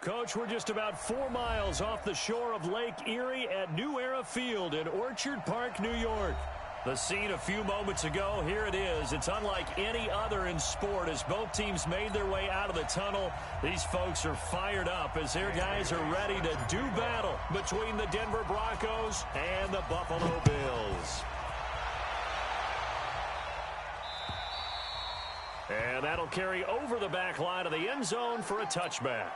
Coach, we're just about 4 miles off the shore of Lake Erie at New Era Field in Orchard Park, New York. The scene a few moments ago, here it is. It's unlike any other in sport as both teams made their way out of the tunnel. These folks are fired up as their guys are ready to do battle between the Denver Broncos and the Buffalo Bills. And that'll carry over the back line of the end zone for a touchback.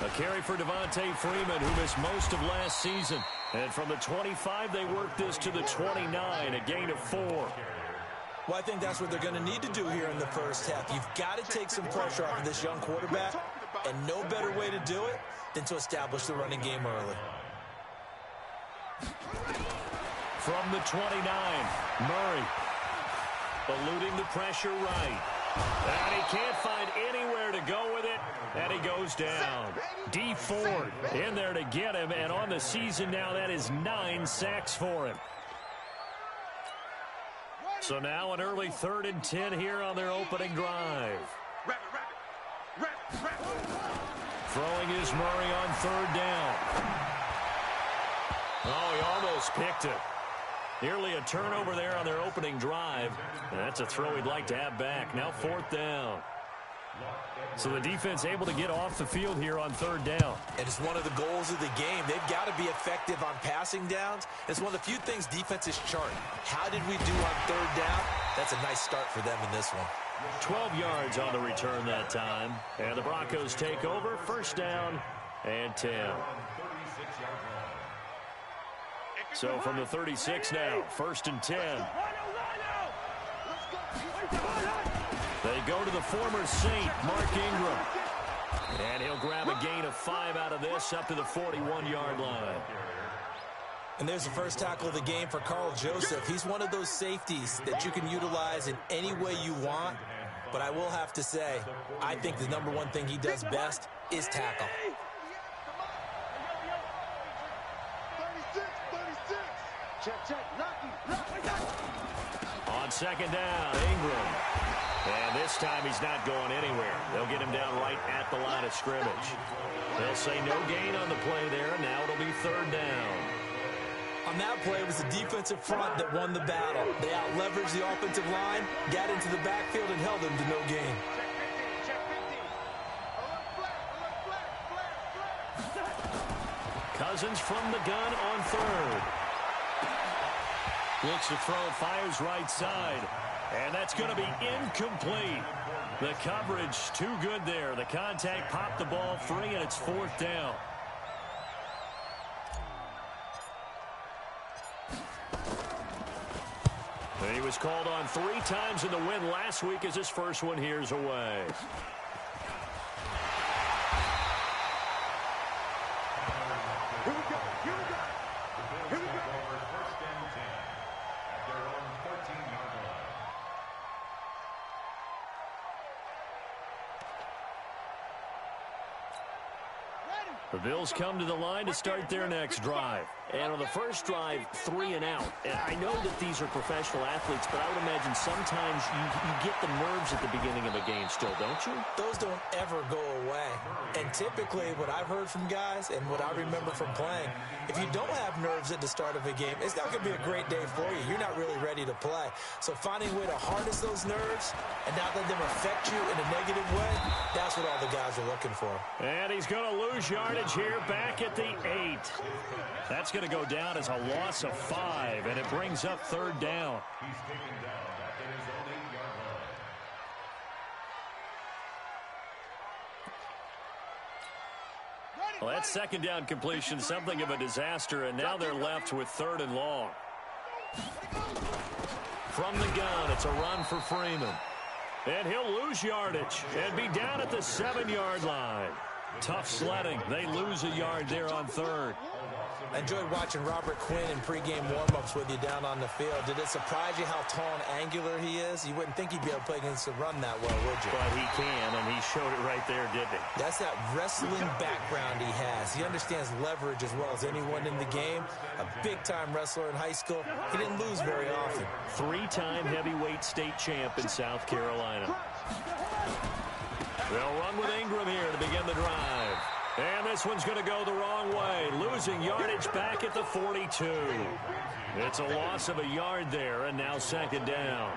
A carry for Devontae Freeman, who missed most of last season. And from the 25, they worked this to the 29, a gain of 4. Well, I think that's what they're going to need to do here in the first half. You've got to take some pressure off of this young quarterback, and no better way to do it than to establish the running game early. From the 29, Murray eluding the pressure right. And he can't find anywhere to go with it, and he goes down. D. Ford in there to get him, and on the season now, that is 9 sacks for him. So now an early 3rd and 10 here on their opening drive. Throwing is Murray on 3rd down. Oh, he almost picked it. Nearly a turnover there on their opening drive. And that's a throw he'd like to have back. Now 4th down. So the defense able to get off the field here on 3rd down. And it's one of the goals of the game. They've got to be effective on passing downs. It's one of the few things defenses chart. How did we do on 3rd down? That's a nice start for them in this one. 12 yards on the return that time. And the Broncos take over. 1st down and 10. So from the 36 now, 1st and 10. They go to the former Saint, Mark Ingram. And he'll grab a gain of 5 out of this up to the 41-yard line. And there's the first tackle of the game for Carl Joseph. He's one of those safeties that you can utilize in any way you want. But I will have to say, I think the number one thing he does best is tackle. On 2nd down, Ingram. And this time he's not going anywhere. They'll get him down right at the line of scrimmage. They'll say no gain on the play there. Now it'll be 3rd down. On that play, it was the defensive front that won the battle. They out-leveraged the offensive line, got into the backfield, and held them to no gain. Cousins from the gun on 3rd. Looks to throw, fires right side. And that's going to be incomplete. The coverage too good there. The contact popped the ball free, and it's 4th down. And he was called on 3 times in the win last week as his first one here's away. The Bills come to the line to start their next drive. And on the first drive, 3 and out. And I know that these are professional athletes, but I would imagine sometimes you get the nerves at the beginning of a game still, don't you? Those don't ever go away. And typically what I've heard from guys and what I remember from playing, if you don't have nerves at the start of a game, it's not going to be a great day for you. You're not really ready to play. So finding a way to harness those nerves and not let them affect you in a negative way, that's what all the guys are looking for. And he's going to lose yardage here back at the 8. That's going to go down as a loss of 5, and it brings up 3rd down. He's taken down at his own 8-yard line. Well, that 2nd down completion, something of a disaster, and now they're left with 3rd and long. From the gun, it's a run for Freeman. And he'll lose yardage and be down at the 7-yard line. Tough sledding. They lose a yard there on third. I enjoyed watching Robert Quinn in pregame warm-ups with you down on the field. Did it surprise you how tall and angular he is? You wouldn't think he'd be able to play against the run that well, would you? But he can, and he showed it right there, didn't he? That's that wrestling background he has. He understands leverage as well as anyone in the game. A big-time wrestler in high school. He didn't lose very often. Three-time heavyweight state champ in South Carolina. They'll run with Ingram here to begin the drive. And this one's going to go the wrong way, losing yardage back at the 42. It's a loss of a yard there, and now second down.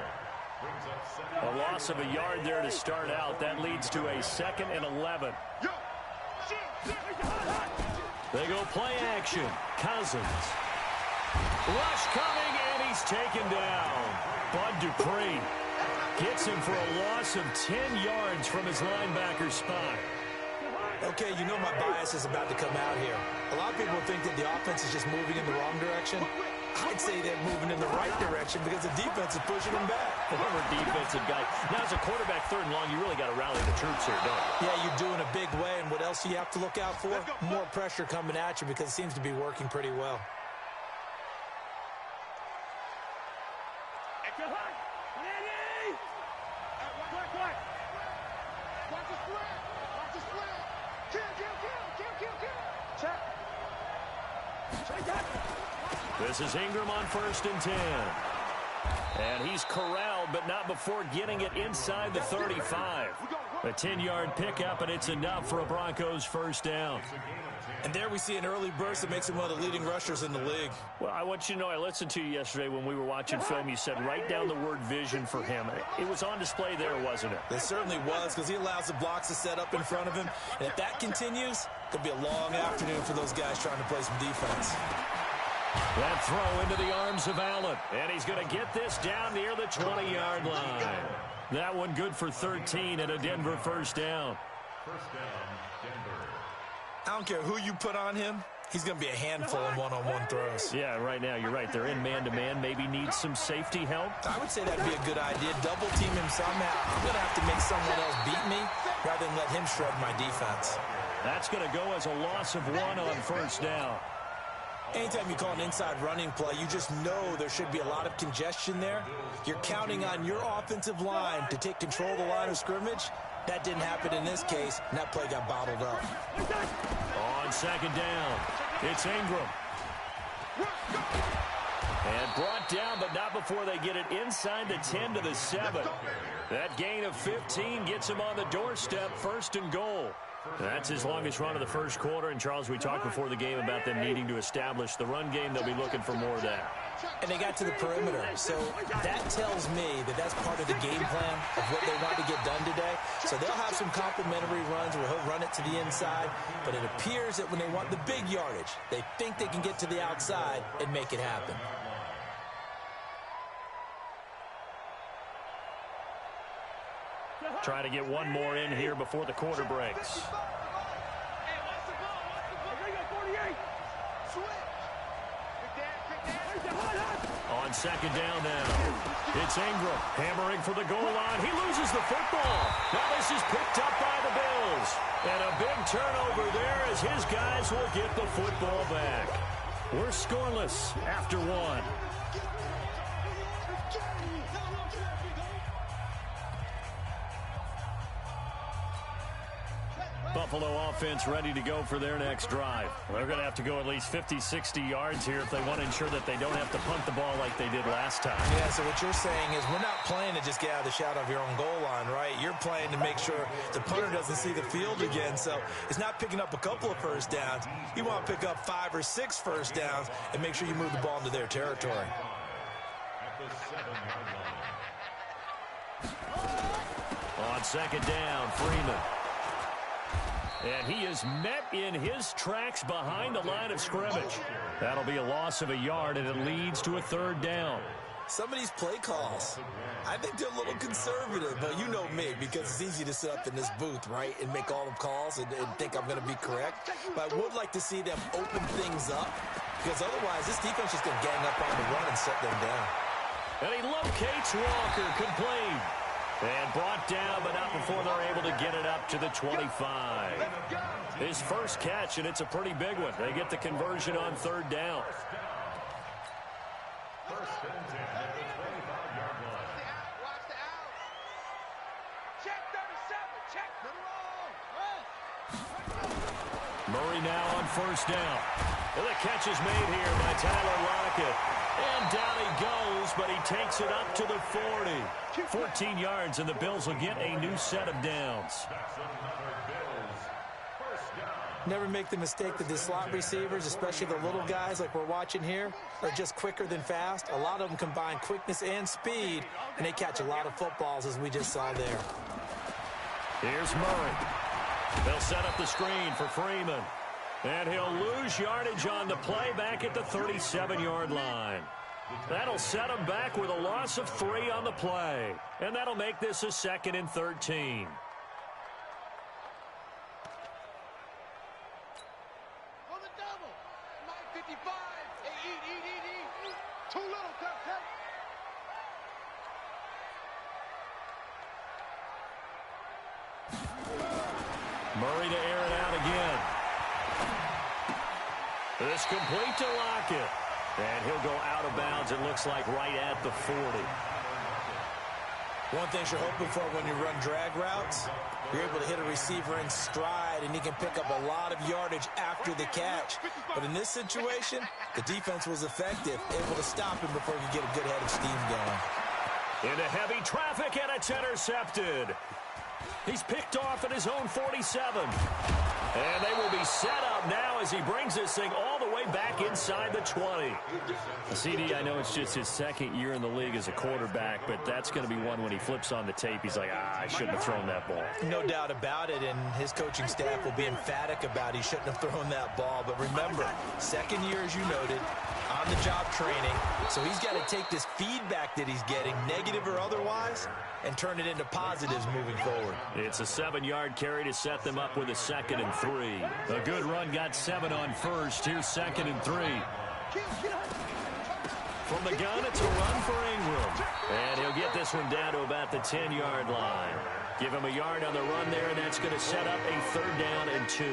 A loss of a yard there to start out. That leads to a 2nd and 11. They go play action. Cousins. Rush coming, and he's taken down. Bud Dupree gets him for a loss of 10 yards from his linebacker spot. Okay, you know my bias is about to come out here. A lot of people think that the offense is just moving in the wrong direction. I'd say they're moving in the right direction because the defense is pushing them back. Former defensive guy. Now, as a quarterback, 3rd and long, you really got to rally the troops here, don't you? Yeah, you do in a big way. And what else do you have to look out for? More pressure coming at you because it seems to be working pretty well. This is Ingram on 1st and 10. And he's corralled, but not before getting it inside the 35. A 10-yard pickup, and it's enough for a Broncos first down. And there we see an early burst that makes him one of the leading rushers in the league. Well, I want you to know, I listened to you yesterday when we were watching film. You said write down the word vision for him. It was on display there, wasn't it? It certainly was, because he allows the blocks to set up in front of him. And if that continues, it could be a long afternoon for those guys trying to play some defense. That throw into the arms of Allen. And he's going to get this down near the 20-yard line. That one good for 13 and a Denver first down. First down, Denver. I don't care who you put on him. He's going to be a handful in one-on-one throws. Yeah, right now, you're right. They're in man-to-man. Maybe need some safety help. I would say that'd be a good idea. Double team him somehow. I'm going to have to make someone else beat me rather than let him shred my defense. That's going to go as a loss of 1 on first down. Anytime you call an inside running play, you just know there should be a lot of congestion there. You're counting on your offensive line to take control of the line of scrimmage. That didn't happen in this case, and that play got bottled up. On second down, it's Ingram. And brought down, but not before they get it inside the 10 to the 7. That gain of 15 gets him on the doorstep, 1st and goal. That's his longest run of the first quarter. And, Charles, we talked before the game about them needing to establish the run game. They'll be looking for more of that. And they got to the perimeter. So that tells me that that's part of the game plan of what they want to get done today. So they'll have some complimentary runs where he'll run it to the inside. But it appears that when they want the big yardage, they think they can get to the outside and make it happen. Try to get one more in here before the quarter breaks. On second down now, it's Ingram hammering for the goal line. He loses the football. Now this is picked up by the Bills. And a big turnover there as his guys will get the football back. We're scoreless after 1. Buffalo offense ready to go for their next drive. They're going to have to go at least 50, 60 yards here if they want to ensure that they don't have to punt the ball like they did last time. Yeah, so what you're saying is we're not playing to just get out of the shadow of your own goal line, right? You're playing to make sure the punter doesn't see the field again. So it's not picking up a couple of first downs. You want to pick up 5 or 6 first downs and make sure you move the ball into their territory. At the 7-yard line. On second down, Freeman. And he is met in his tracks behind the line of scrimmage. That'll be a loss of a yard, and it leads to a 3rd down. Some of these play calls, I think they're a little conservative, but you know me, because it's easy to sit up in this booth, right, and make all the calls and think I'm going to be correct. But I would like to see them open things up, because otherwise this defense is going to gang up on the run and shut them down. And he locates Walker, complete. And brought down, but not before they're able to get it up to the 25. His first catch, and it's a pretty big one. They get the conversion on third down. First and 10 at the 25-yard line. Watch the out. Check 37. Check the roll. Murray now on first down. And the catch is made here by Tyler Lockett. And down he goes, but he takes it up to the 40. 14 yards, and the Bills will get a new set of downs. That's another Bills first down. Never make the mistake that the slot receivers, especially the little guys like we're watching here, are just quicker than fast. A lot of them combine quickness and speed, and they catch a lot of footballs, as we just saw there. Here's Murray. They'll set up the screen for Freeman. And he'll lose yardage on the play back at the 37-yard line. That'll set him back with a loss of 3 on the play. And that'll make this a 2nd and 13. On the double. 9:55. Eat. Too little, Tuck. Murray to air it out again. This complete to Lockett. And he'll go out of bounds, it looks like, right at the 40. One thing you're hoping for when you run drag routes, you're able to hit a receiver in stride, and he can pick up a lot of yardage after the catch. But in this situation, the defense was effective, able to stop him before he could get a good head of steam going. Into heavy traffic, and it's intercepted. He's picked off at his own 47. And they will be set up now as he brings this thing all the way back inside the 20. CD, I know it's just his 2nd year in the league as a quarterback, but that's going to be one when he flips on the tape. He's like, I shouldn't have thrown that ball. No doubt about it, and his coaching staff will be emphatic about he shouldn't have thrown that ball. But remember, 2nd year, as you noted, on-the-job training. So he's got to take this feedback that he's getting, negative or otherwise, and turn it into positives moving forward. It's a 7-yard carry to set them up with a 2nd and 3. A good run got 7 on first. Here's 2nd and 3. From the gun, it's a run for Ingram. And he'll get this one down to about the 10-yard line. Give him a yard on the run there, and that's going to set up a 3rd down and 2.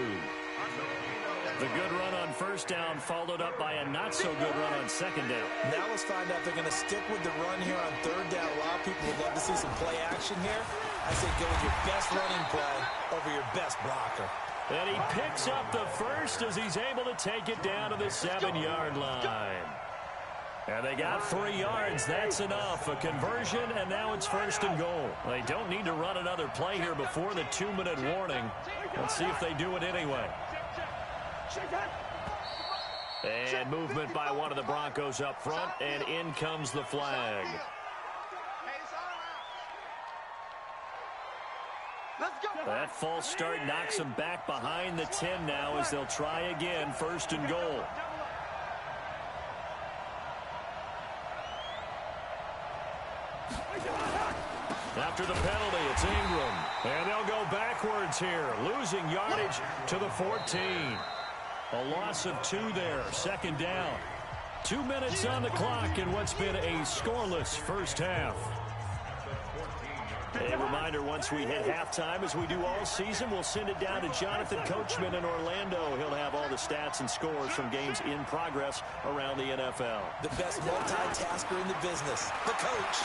The good run on first down followed up by a not-so-good run on 2nd down. Now let's find out if they're going to stick with the run here on 3rd down. A lot of people would love to see some play action here. I say go with your best running play over your best blocker. And he picks up the first as he's able to take it down to the 7-yard line. And they got 3 yards. That's enough. A conversion, and now it's 1st and goal. They don't need to run another play here before the 2-minute warning. Let's see if they do it anyway. And movement by one of the Broncos up front, and in comes the flag. That false start knocks them back behind the 10 now as they'll try again, 1st and goal. After the penalty, it's Ingram. And they'll go backwards here, losing yardage to the 14. A loss of 2 there, 2nd down. 2 minutes on the clock in what's been a scoreless first half. A reminder, once we hit halftime, as we do all season, we'll send it down to Jonathan Coachman in Orlando. He'll have all the stats and scores from games in progress around the NFL. The best multitasker in the business, the coach.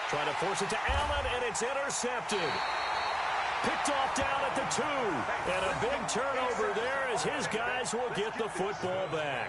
Trying to force it to Allen, and it's intercepted. Picked off down at the 2. And a big turnover there as his guys will get the football back.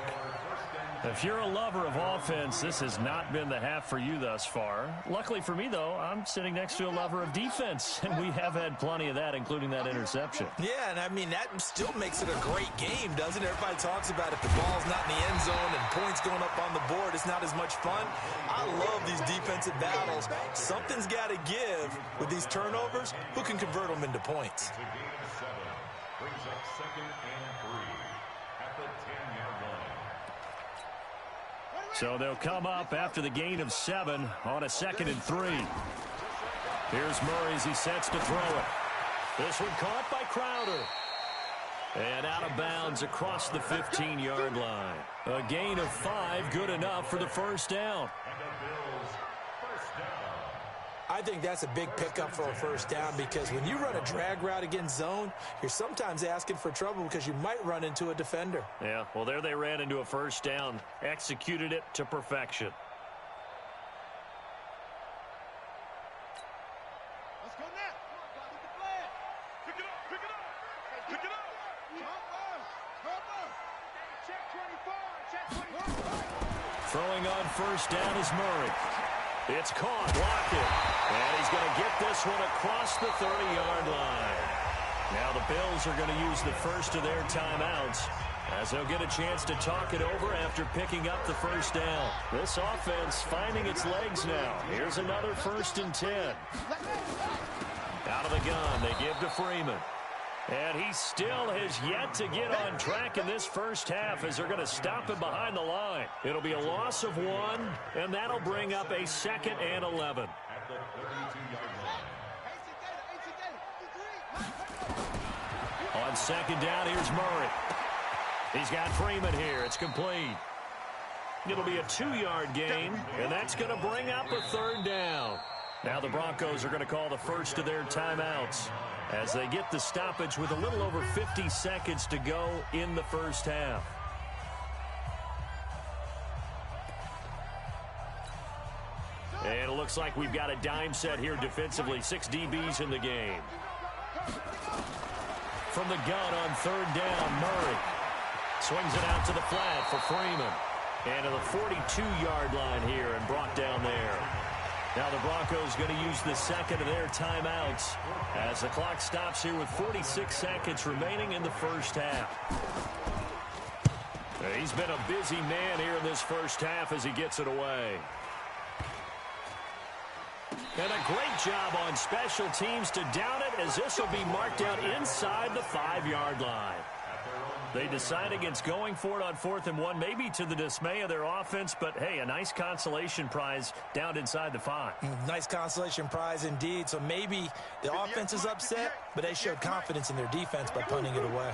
If you're a lover of offense, this has not been the half for you thus far. Luckily for me, though, I'm sitting next to a lover of defense, and we have had plenty of that, including that interception. Yeah, and I mean, that still makes it a great game, doesn't it? Everybody talks about if the ball's not in the end zone and points going up on the board, it's not as much fun. I love these defensive battles. Something's got to give with these turnovers. Who can convert them into points? To gain 7, brings up 2nd and 3 at the 10-yard line. So they'll come up after the gain of 7 on a 2nd and 3. Here's Murray as he sets to throw it. This one caught by Crowder. And out of bounds across the 15-yard line. A gain of 5, good enough for the 1st down. And the Bills first down. I think that's a big pickup for a first down because when you run a drag route against zone, you're sometimes asking for trouble because you might run into a defender. Yeah, well, there they ran into a first down, executed it to perfection. Let's go now. Come on, the flag. Pick it up, pick it up. Pick it up. Come on. Check 24, check 24. Throwing on first down is Murray. It's caught, blocked it. And he's going to get this one across the 30-yard line. Now the Bills are going to use the first of their timeouts as they'll get a chance to talk it over after picking up the first down. This offense finding its legs now. Here's another 1st and 10. Out of the gun, they give to Freeman. And he still has yet to get on track in this first half as they're going to stop him behind the line. It'll be a loss of 1, and that'll bring up a 2nd and 11. At the 32-yard line. On 2nd down, here's Murray. He's got Freeman here. It's complete. It'll be a 2-yard gain, and that's going to bring up a 3rd down. Now the Broncos are going to call the first of their timeouts as they get the stoppage with a little over 50 seconds to go in the first half. And it looks like we've got a dime set here defensively. 6 DBs in the game. From the gun on 3rd down, Murray swings it out to the flat for Freeman. And to the 42-yard line here and brought down there. Now the Broncos going to use the 2nd of their timeouts as the clock stops here with 46 seconds remaining in the first half. He's been a busy man here in this first half as he gets it away. And a great job on special teams to down it as this will be marked out inside the 5-yard line. They decide against going for it on 4th and 1, maybe to the dismay of their offense, but hey, a nice consolation prize down inside the 5. Nice consolation prize indeed. So maybe the offense is upset, but they showed confidence in their defense by punting it away.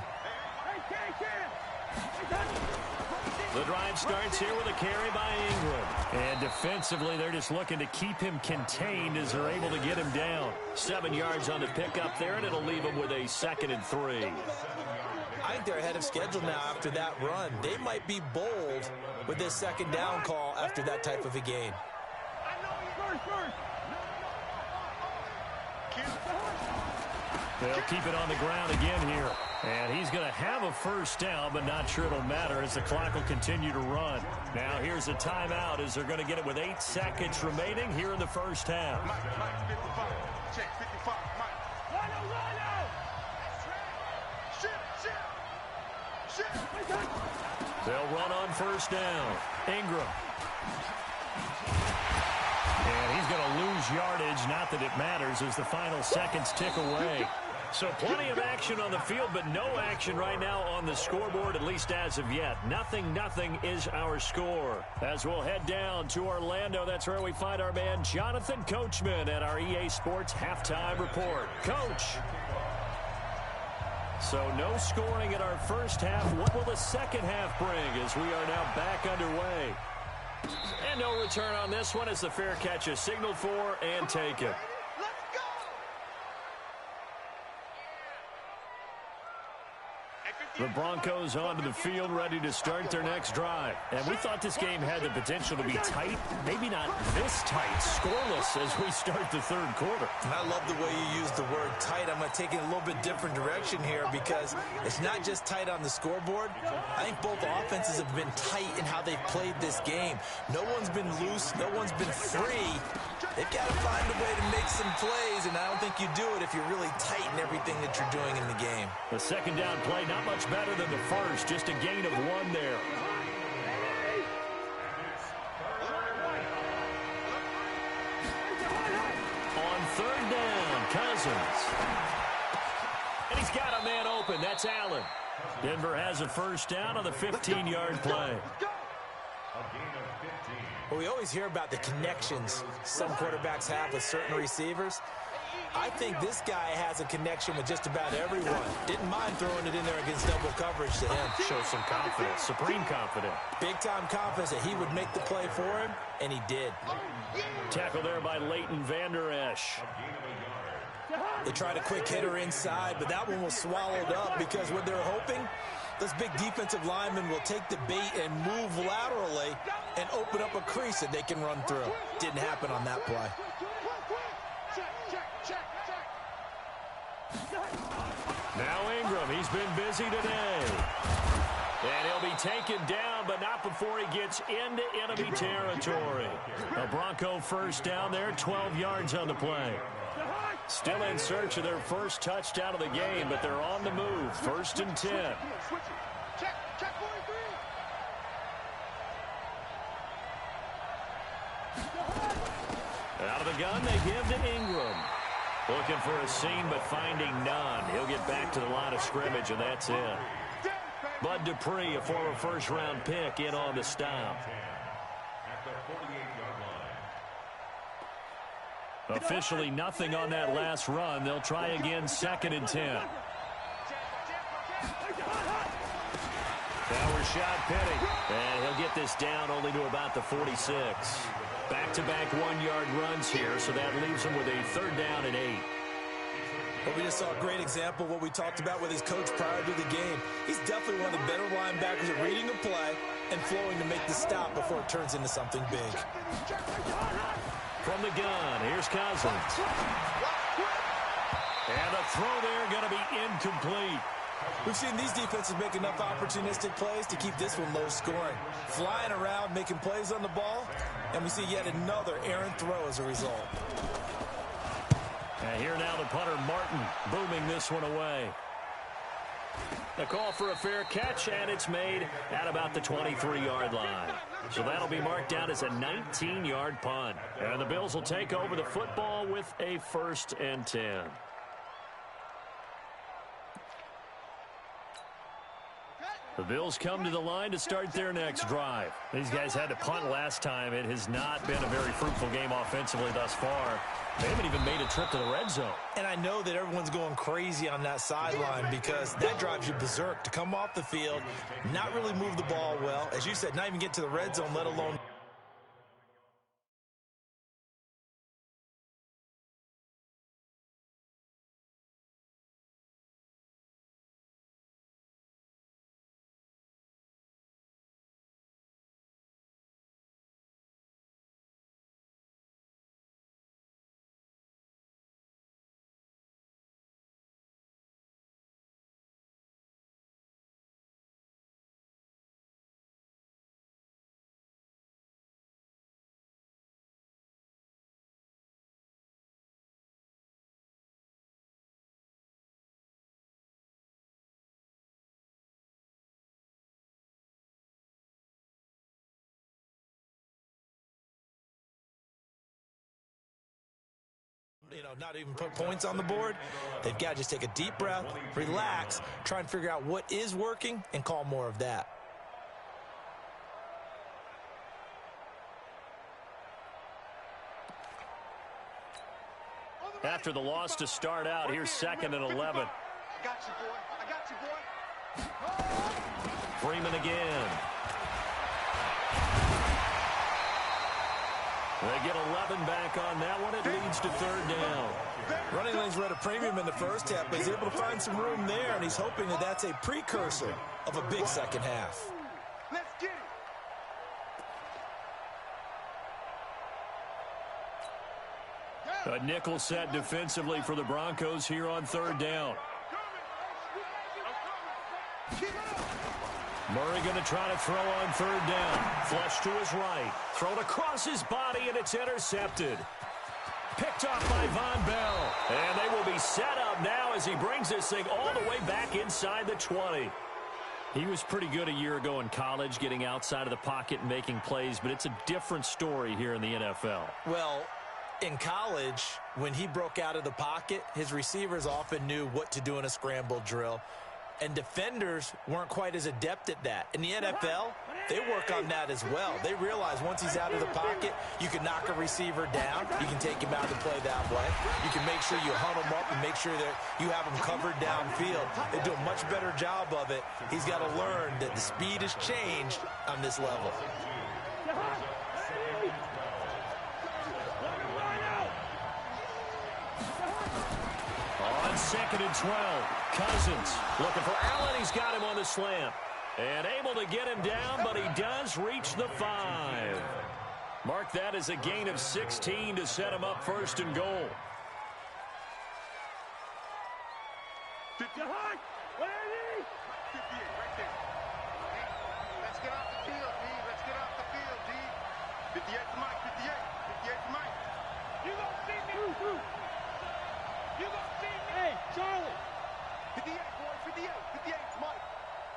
The drive starts here with a carry by Ingram. And defensively, they're just looking to keep him contained as they're able to get him down. 7 yards on the pickup there, and it'll leave him with a 2nd and 3. I think they're ahead of schedule now after that run. They might be bold with this 2nd down call after that type of a gain. They'll keep it on the ground again here. And he's going to have a first down, but not sure it'll matter as the clock will continue to run. Now here's a timeout as they're going to get it with 8 seconds remaining here in the first half. Check 55. They'll run on first down. Ingram. And he's going to lose yardage. Not that it matters as the final seconds tick away. So plenty of action on the field, but no action right now on the scoreboard, at least as of yet. 0-0 is our score. As we'll head down to Orlando, that's where we find our man Jonathan Coachman at our EA Sports Halftime Report. Coach. So no scoring in our first half. What will the second half bring as we are now back underway? And no return on this one as the fair catch is signaled for and taken. The Broncos onto the field, ready to start their next drive. And we thought this game had the potential to be tight, maybe not this tight, scoreless as we start the third quarter. And I love the way you use the word tight. I'm going to take it a little bit different direction here because it's not just tight on the scoreboard. I think both offenses have been tight in how they've played this game. No one's been loose. No one's been free. They've got to find a way to make some plays, and I don't think you do it if you're really tight in everything that you're doing in the game. The second down play, not much better than the first, just a gain of 1 there. On 3rd down, Cousins. And he's got a man open. That's Allen. Denver has a first down on the 15-yard play. Well, we always hear about the connections some quarterbacks have with certain receivers. I think this guy has a connection with just about everyone. Didn't mind throwing it in there against double coverage to him. Shows some confidence, supreme confidence. Big-time confidence that he would make the play for him, and he did. Tackle there by Leighton Vander Esch. They tried a quick hitter inside, but that one was swallowed up because what they're hoping, those big defensive linemen will take the bait and move laterally and open up a crease that they can run through. Didn't happen on that play. Now Ingram, he's been busy today. And he'll be taken down, but not before he gets into enemy territory. A Bronco first down there, 12 yards on the play. Still in search of their first touchdown of the game, but they're on the move. 1st and 10. Out of the gun, they give to Ingram. Looking for a seam, but finding none. He'll get back to the line of scrimmage, and that's it. Bud Dupree, a former first-round pick, in on the stop. At the 48-yard line. Officially nothing on that last run. They'll try again, 2nd and 10. Now Rashad Penny. And he'll get this down only to about the 46. Back-to-back 1-yard runs here, so that leaves him with a 3rd down and 8. Well, we just saw a great example of what we talked about with his coach prior to the game. He's definitely one of the better linebackers at reading the play and flowing to make the stop before it turns into something big. From the gun, here's Cousins. And the throw there going to be incomplete. We've seen these defenses make enough opportunistic plays to keep this one low scoring. Flying around, making plays on the ball, and we see yet another errant throw as a result. And here now the punter, Martin, booming this one away. The call for a fair catch, and it's made at about the 23-yard line. So that'll be marked down as a 19-yard punt. And the Bills will take over the football with a 1st and 10. The Bills come to the line to start their next drive. These guys had to punt last time. It has not been a very fruitful game offensively thus far. They haven't even made a trip to the red zone. And I know that everyone's going crazy on that sideline because that drives you berserk to come off the field, not really move the ball well. As you said, not even get to the red zone, let alone... not even put points on the board. They've got to just take a deep breath, relax, try and figure out what is working, and call more of that. After the loss to start out, here's 2nd and 11. I got you, boy. I got you, boy. Freeman again. They get 11 back on that one. It leads to 3rd down. Running lanes were at a premium in the first half, but he's able to find some room there, and he's hoping that that's a precursor of a big second half. Let's get it. A nickel set defensively for the Broncos here on 3rd down. Murray going to try to throw on 3rd down. Flush to his right. Thrown across his body, and it's intercepted. Picked off by Von Bell. And they will be set up now as he brings this thing all the way back inside the 20. He was pretty good a year ago in college, getting outside of the pocket and making plays, but it's a different story here in the NFL. Well, in college, when he broke out of the pocket, his receivers often knew what to do in a scramble drill. And defenders weren't quite as adept at that. In the NFL, they work on that as well. They realize once he's out of the pocket, you can knock a receiver down. You can take him out to play that way. You can make sure you huddle them up and make sure that you have them covered downfield. They do a much better job of it. He's got to learn that the speed has changed on this level. On 2nd and 12, Cousins looking for Allen. He's got him on the slant. And able to get him down, but he does reach the 5. Mark that as a gain of 16 to set him up 1st and goal. Let's get off the field, D. Let's get off the field, D. 58 to Mike, 58. 58 to Mike. You gonna see me? You gonna see me? Hey, Charlie. 58, boy, 58. 58 to Mike.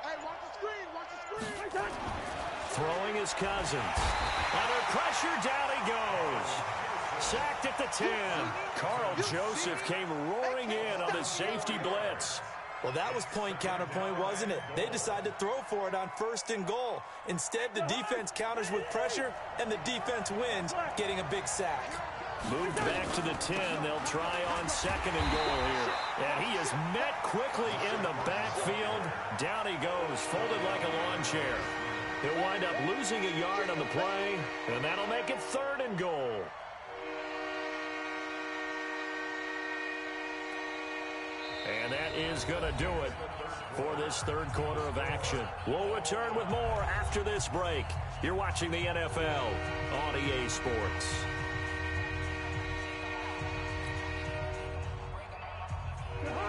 Hey, watch the screen, watch the screen. Throwing his Cousins. Under pressure, down he goes. Sacked at the 10. Carl Joseph came roaring in on the safety blitz. Well, that was point counterpoint, wasn't it? They decided to throw for it on 1st and goal. Instead, the defense counters with pressure, and the defense wins, getting a big sack. Moved back to the 10. They'll try on 2nd and goal here. And he is met quickly in the backfield. Down he goes, folded like a lawn chair. He'll wind up losing a yard on the play, and that'll make it 3rd and goal. And that is going to do it for this 3rd quarter of action. We'll return with more after this break. You're watching the NFL on EA Sports.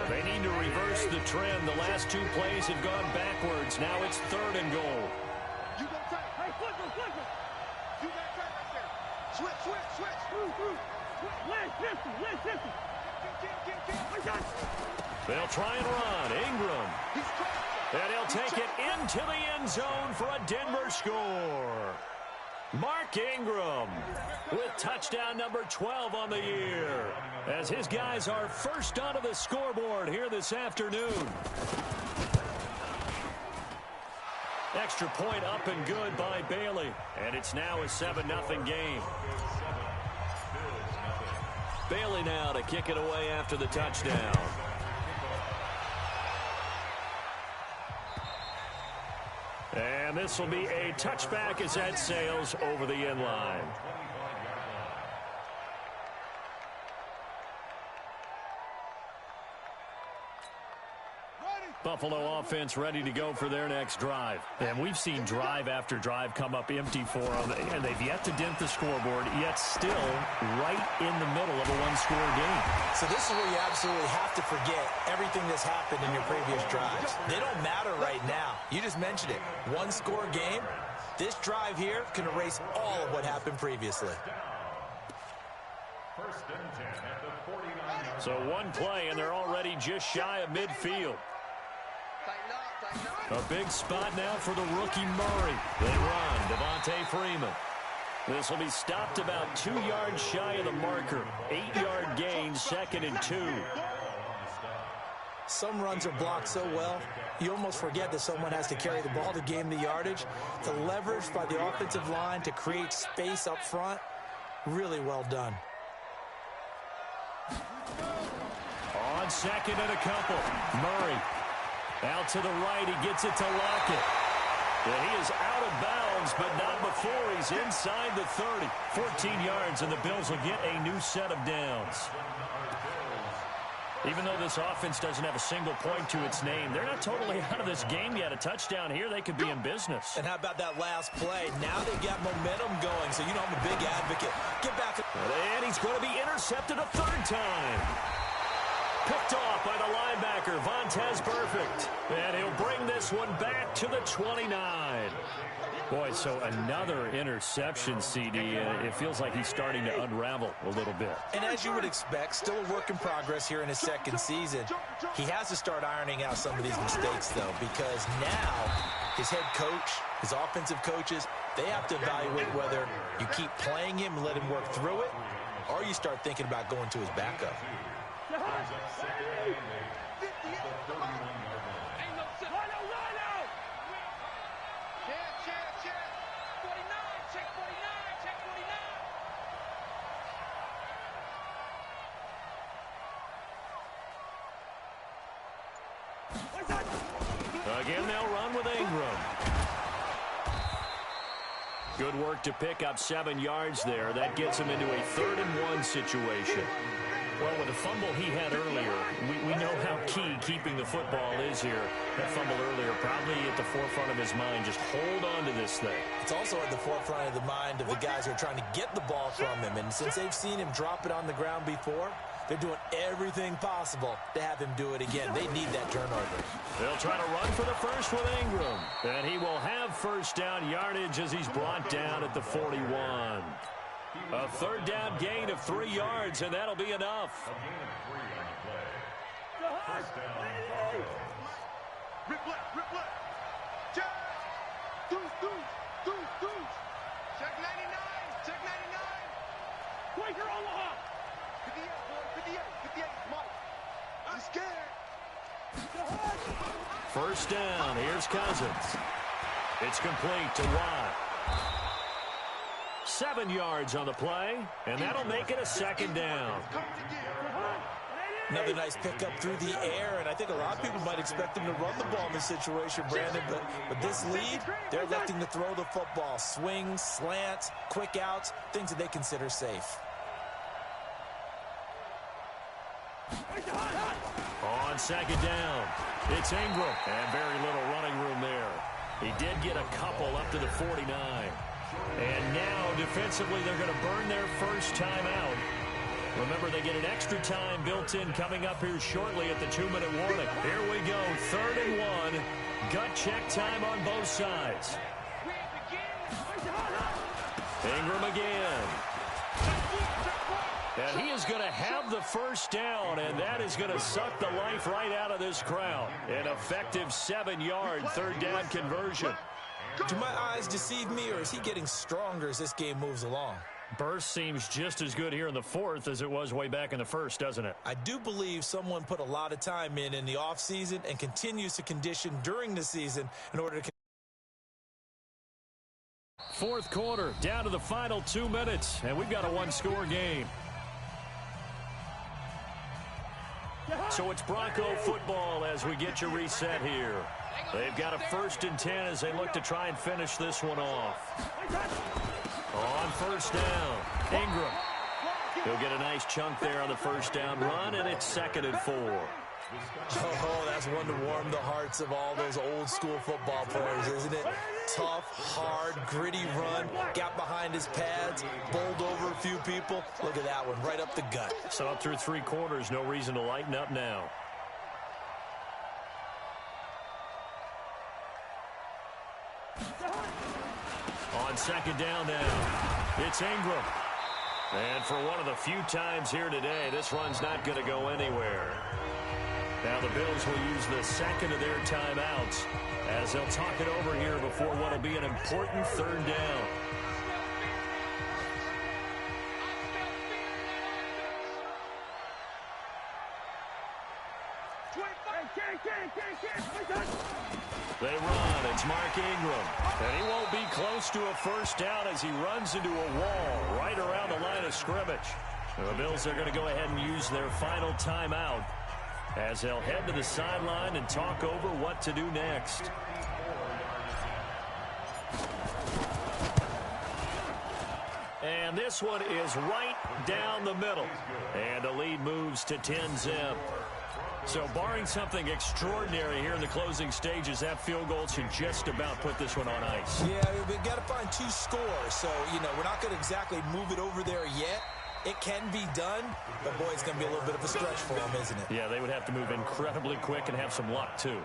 They need to reverse the trend. The last 2 plays have gone backwards. Now it's 3rd and goal. You go tight. Hey, flip him. You got tight right there. Switch. Listen. They'll try and run. Ingram. And he'll take it into the end zone for a Denver score. Mark Ingram with touchdown number 12 on the year, as his guys are first onto the scoreboard here this afternoon. Extra point up and good by Bailey, and it's now a 7-0 game. Bailey now to kick it away after the touchdown. And this will be a touchback as that sails over the end line. Buffalo offense ready to go for their next drive. And we've seen drive after drive come up empty for them, and they've yet to dent the scoreboard, yet still right in the middle of a one-score game. So this is where you absolutely have to forget everything that's happened in your previous drives. They don't matter right now. You just mentioned it. One-score game. This drive here can erase all of what happened previously. So one play, and they're already just shy of midfield. A big spot now for the rookie Murray. They run. Devontae Freeman. This will be stopped about 2 yards shy of the marker. 8-yard gain, 2nd and 2. Some runs are blocked so well, you almost forget that someone has to carry the ball to gain the yardage. The leverage by the offensive line to create space up front, really well done. On 2nd and a couple. Murray. Out to the right, he gets it to Lockett. And he is out of bounds, but not before he's inside the 30. 14 yards, and the Bills will get a new set of downs. Even though this offense doesn't have a single point to its name, they're not totally out of this game yet. A touchdown here, they could be in business. And how about that last play? Now they've got momentum going, so you know I'm a big advocate. Get back. And he's going to be intercepted a 3rd time. Picked off by the linebacker, Vontaze Burfict. And he'll bring this one back to the 29. Boy, so another interception, CD. It feels like he's starting to unravel a little bit. And as you would expect, still a work in progress here in his 2nd season. He has to start ironing out some of these mistakes, though, because now his head coach, his offensive coaches, they have to evaluate whether you keep playing him and let him work through it, or you start thinking about going to his backup. Again, they'll run with Ingram. Good work to pick up 7 yards there. That gets him into a 3rd-and-1 situation. Well, with the fumble he had earlier, we know how key keeping the football is here. That fumble earlier probably at the forefront of his mind. Just hold on to this thing. It's also at the forefront of the mind of the guys who are trying to get the ball from him. And since they've seen him drop it on the ground before, they're doing everything possible to have him do it again. They need that turnover. They'll try to run for the first with Ingram. And he will have first down yardage as he's brought down at the 41. A 3rd down gain of 3 yards, and that'll be enough. A gain of 3 on the play. First down, Broncos. Replay. Check. Deuce. Check 99. Check 99. Quaker Omaha. 58, Mike. I'm scared. First down. Here's Cousins. It's complete to Watt. 7 yards on the play, and that'll make it a 2nd down. Another nice pickup through the air, and I think a lot of people might expect him to run the ball in this situation, Brandon, but with this lead, they're electing to throw the football. Swings, slants, quick outs, things that they consider safe. On 2nd down, it's Ingram, and very little running room there. He did get a couple up to the 49. And now, defensively, they're going to burn their first timeout. Remember, they get an extra time built in coming up here shortly at the 2-minute warning. Here we go, 3rd and 1. Gut check time on both sides. Ingram again. And he is going to have the first down, and that is going to suck the life right out of this crowd. An effective 7-yard 3rd down conversion. Do my eyes deceive me, or is he getting stronger as this game moves along? Burst seems just as good here in the 4th as it was way back in the 1st, doesn't it? I do believe someone put a lot of time in the offseason and continues to condition during the season in order to... 4th quarter, down to the final 2 minutes, and we've got a 1-score game. So it's Bronco football as we get you reset here. They've got a 1st and 10 as they look to try and finish this one off. On 1st down, Ingram. He'll get a nice chunk there on the 1st down run, and it's 2nd and 4. Oh, that's one to warm the hearts of all those old school football players, isn't it? Tough, hard, gritty run, got behind his pads, bowled over a few people. Look at that one, right up the gut. So up through 3 quarters, no reason to lighten up now. On 2nd down now, it's Ingram. And for one of the few times here today, this run's not going to go anywhere. Now the Bills will use the 2nd of their timeouts as they'll talk it over here before what will be an important 3rd down. They run. It's Mark Ingram. And he won't be close to a first down as he runs into a wall right around the line of scrimmage. The Bills are going to go ahead and use their final timeout as they'll head to the sideline and talk over what to do next. And this one is right down the middle. And the lead moves to 10-zip. So barring something extraordinary here in the closing stages, that field goal should just about put this one on ice. Yeah, we've got to find 2 scores. So, we're not going to exactly move it over there yet. It can be done, but boy, it's going to be a little bit of a stretch for them, isn't it? Yeah, they would have to move incredibly quick and have some luck, too.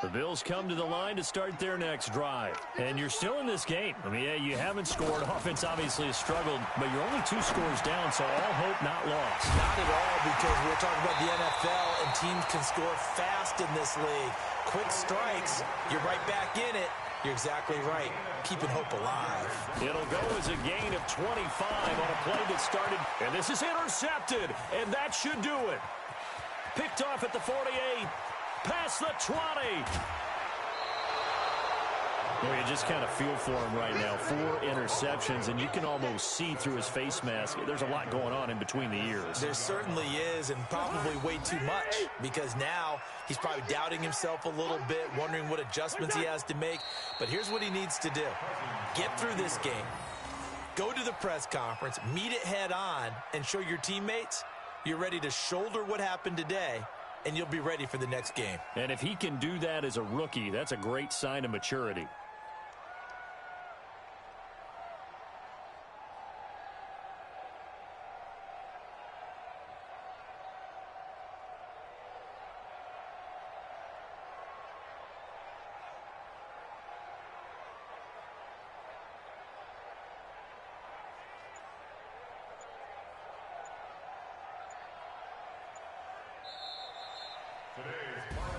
The Bills come to the line to start their next drive. And you're still in this game. I mean, yeah, you haven't scored. Offense obviously has struggled, but you're only 2 scores down, so all hope not lost. Not at all, because we're talking about the NFL, and teams can score fast in this league. Quick strikes, you're right back in it. You're exactly right. Keeping hope alive. It'll go as a gain of 25 on a play that started, and this is intercepted, and that should do it. Picked off at the 48. Past the 20. Well, you just kind of feel for him right now. 4 interceptions, and you can almost see through his face mask. There's a lot going on in between the ears. There certainly is, and probably way too much, because now he's probably doubting himself a little bit, wondering what adjustments he has to make. But here's what he needs to do. Get through this game. Go to the press conference, meet it head on, and show your teammates you're ready to shoulder what happened today, and you'll be ready for the next game. And if he can do that as a rookie, that's a great sign of maturity.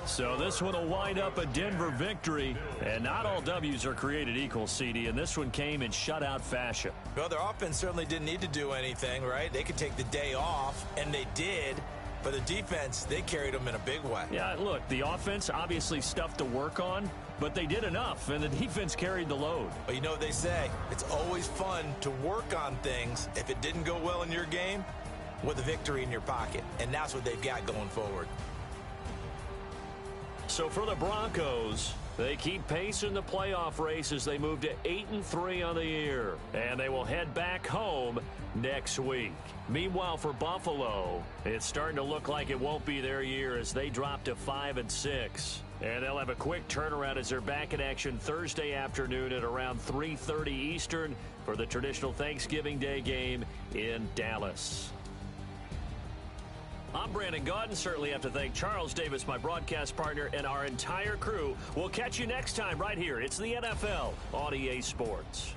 So this one will wind up a Denver victory, and not all W's are created equal, CD, and this one came in shutout fashion. Well, their offense certainly didn't need to do anything, right? They could take the day off, and they did. But the defense, they carried them in a big way. Yeah, look, the offense, obviously stuff to work on, but they did enough, and the defense carried the load. But you know what they say, it's always fun to work on things if it didn't go well in your game with a victory in your pocket, and that's what they've got going forward. So for the Broncos, they keep pace in the playoff race as they move to 8-3 on the year. And they will head back home next week. Meanwhile, for Buffalo, it's starting to look like it won't be their year as they drop to 5-6. And they'll have a quick turnaround as they're back in action Thursday afternoon at around 3:30 Eastern for the traditional Thanksgiving Day game in Dallas. I'm Brandon Gaudin. Certainly have to thank Charles Davis, my broadcast partner, and our entire crew. We'll catch you next time right here. It's the NFL on EA Sports.